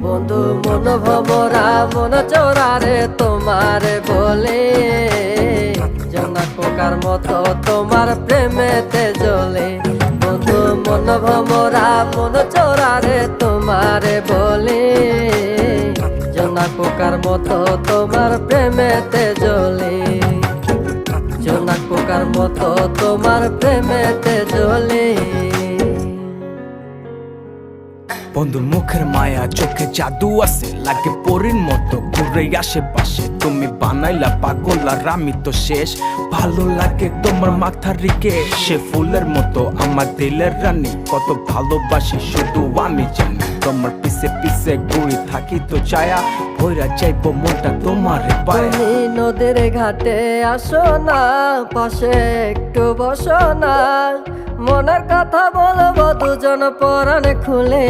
বন্ধু মন ভমরা মন চোরারে তোমারে বলে, জোনাক পোকার মতো তোমার প্রেমেতে জ্বলে। বন্ধু মন ভমরা মন চোরারে তোমারে বলে, জোনাক পোকার মতো তোমার প্রেমেতে জ্বলে। জোনাক পোকার মতো তোমার প্রেমেতে জ্বলে। বন্ধুর মুখের মায়া চোখে জাদু আছে, লাগে পরীর মতো ঘুরে আশেপাশে। তুমি বানাইলা পাগল আর আমি তো শেষ। ভালো লাগে তোমার মাথার রিকে, সে ফুলের মতো আমার দিলের রানী। কত ভালোবাসি শুধু আমি জানি, তোমার পিছে পিছে ঘুরে থাকি তো ছায়া। ভৈরা চাইবো মনটা তোমার পায়ে। তুমি নদীর ঘাটে আসো না, পাশে একটু বসো না, মনের কথা বলবো দুজন পরাণ খুলে।